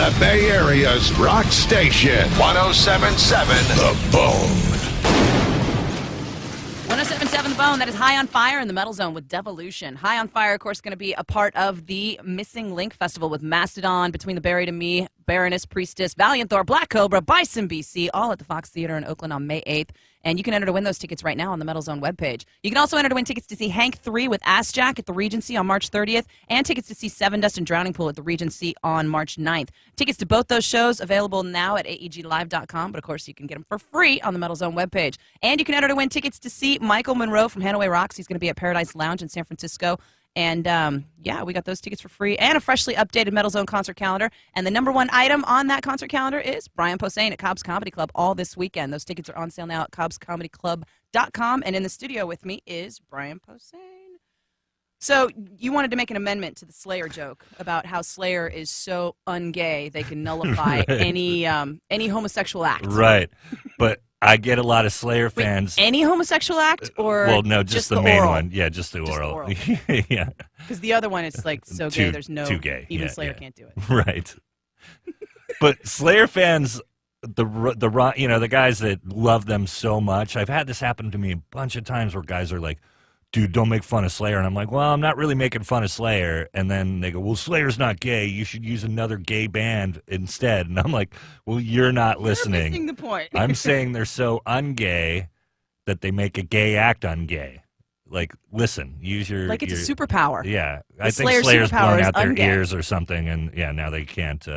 the Bay Area's rock station. 107.7 The Bone. 107.7 The Bone. That is High on Fire in the Metal Zone with Devolution. High on Fire, of course, going to be a part of the Missing Link Festival with Mastodon, Between the Buried and Me, Baroness, Priestess, Valiant Thor, Black Cobra, Bison BC, all at the Fox Theater in Oakland on May 8th. And you can enter to win those tickets right now on the Metal Zone webpage. You can also enter to win tickets to see Hank 3 with Ass Jack at the Regency on March 30th and tickets to see Seven Dust and Drowning Pool at the Regency on March 9th. Tickets to both those shows available now at aeglive.com, but of course you can get them for free on the Metal Zone webpage. And you can enter to win tickets to see Michael Monroe from Hanaway Rocks. He's going to be at Paradise Lounge in San Francisco. And, yeah, we got those tickets for free and a freshly updated Metal Zone concert calendar. And the number one item on that concert calendar is Brian Posehn at Cobb's Comedy Club all this weekend. Those tickets are on sale now at cobbscomedyclub.com. And in the studio with me is Brian Posehn. So you wanted to make an amendment to the Slayer joke about how Slayer is so ungay they can nullify any homosexual act. Right. But I get a lot of Slayer fans. Wait, any homosexual act or well, no, just the main oral? one. Yeah, just the oral. Yeah. Because the other one is like so gay. There's no too gay. Even Slayer can't do it. Right. But Slayer fans, the guys that love them so much. I've had this happen to me a bunch of times where guys are like, dude, don't make fun of Slayer. And I'm like, well, I'm not really making fun of Slayer. And then they go, well, Slayer's not gay. You should use another gay band instead. And I'm like, well, you're not listening. You're missing the point. I'm saying they're so ungay that they make a gay act ungay. Like, listen, use your... Like it's a superpower. Yeah. The I think Slayer's blown out their ears or something. And, yeah, now they can't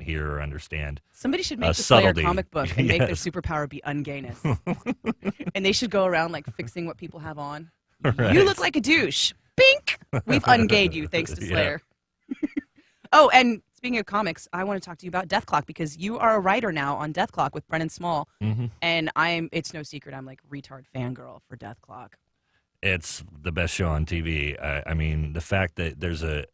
hear or understand. Somebody should make the subtlety. Slayer comic book and make their superpower be ungayness. And they should go around, like, fixing what people have on. Right. You look like a douche. Bink! We've ungayed you thanks to Slayer. Yeah. Oh, and speaking of comics, I want to talk to you about Death Clock because you are a writer now on Death Clock with Brennan Small. Mm-hmm. And it's no secret, I'm like retard fangirl for Death Clock. It's the best show on TV. I mean, the fact that there's a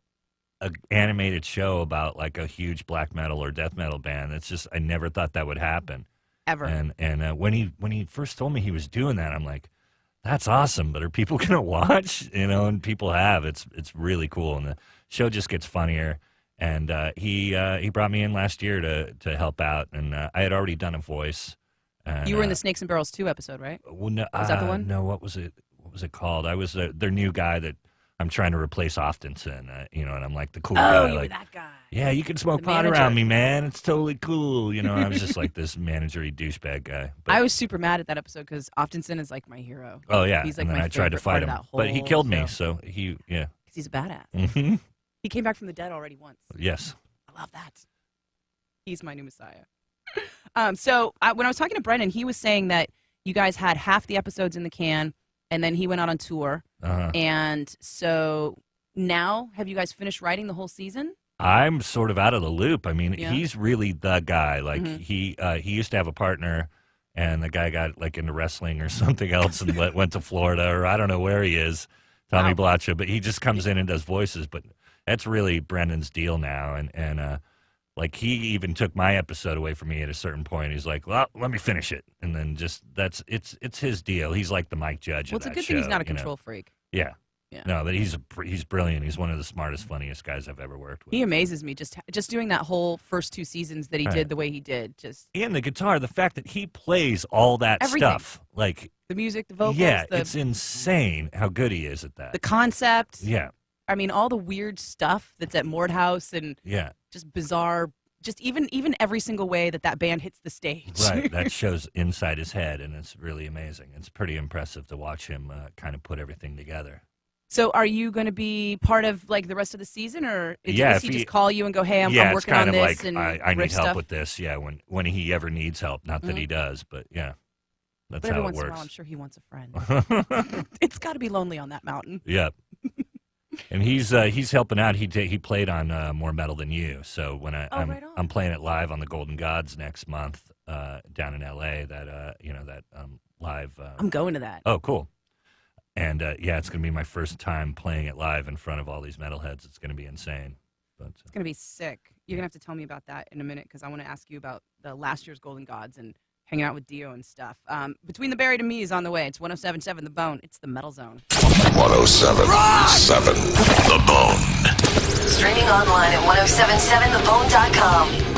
animated show about like a huge black metal or death metal band, it's just, I never thought that would happen. Ever. And when he first told me he was doing that, I'm like, that's awesome, but are people going to watch? And people have. It's really cool, and the show just gets funnier. And he brought me in last year to help out, and I had already done a voice. And, you were in the Snakes and Barrels 2 episode, right? Well, no, was that the one? No, what was it? What was it called? I was their new guy that I'm trying to replace Oftenson, and I'm like the cool guy. Oh, you like, were that guy. Yeah, you can smoke pot around me, man. It's totally cool. I was just like this managery douchebag guy. But I was super mad at that episode because Oftenson is like my hero. Oh, yeah. He's like and then my I tried to fight him. But he killed me, so Because he's a badass. Mm-hmm. He came back from the dead already once. Yes. I love that. He's my new messiah. So when I was talking to Brendan, he was saying that you guys had half the episodes in the can, and then he went out on tour. Uh-huh. And so now, have you guys finished writing the whole season? I'm sort of out of the loop. I mean, he's really the guy. Like, he used to have a partner, and the guy got, like, into wrestling or something else and went to Florida, or I don't know where he is, Tommy Blacha. But he just comes in and does voices. But that's really Brendan's deal now. And like, he even took my episode away from me at a certain point. He's like, well, let me finish it. And then just, it's his deal. He's like the Mike Judge of that show. Well, it's a good thing he's not a control freak. Yeah. No, but he's brilliant. He's one of the smartest, funniest guys I've ever worked with. He amazes me just doing that whole first 2 seasons that he did the way he did. And the guitar, the fact that he plays all that stuff. Like the music, the vocals. Yeah, it's insane how good he is at that. The concept. Yeah. I mean, all the weird stuff that's at Mordhaus and just bizarre, just even every single way that band hits the stage. Right, that shows inside his head, and it's really amazing. It's pretty impressive to watch him kind of put everything together. So are you going to be part of, like, the rest of the season, or does he just call you and go, hey, I'm working on this? It's kind of like, I need help with this, when he ever needs help. Not that he does, but, yeah, that's how it works. Every once in a while, I'm sure he wants a friend. It's got to be lonely on that mountain. Yeah. And he's helping out. He played on More Metal Than You. So when I'm playing it live on the Golden Gods next month down in L.A., that live. I'm going to that. Oh, cool. And, it's going to be my first time playing it live in front of all these metalheads. It's going to be insane. But it's going to be sick. You're going to have to tell me about that in a minute because I want to ask you about the last year's Golden Gods and hanging out with Dio and stuff. Between the Buried and Me is on the way. It's 107.7 The Bone. It's the Metal Zone. 107.7 The Bone. Streaming online at 1077thebone.com.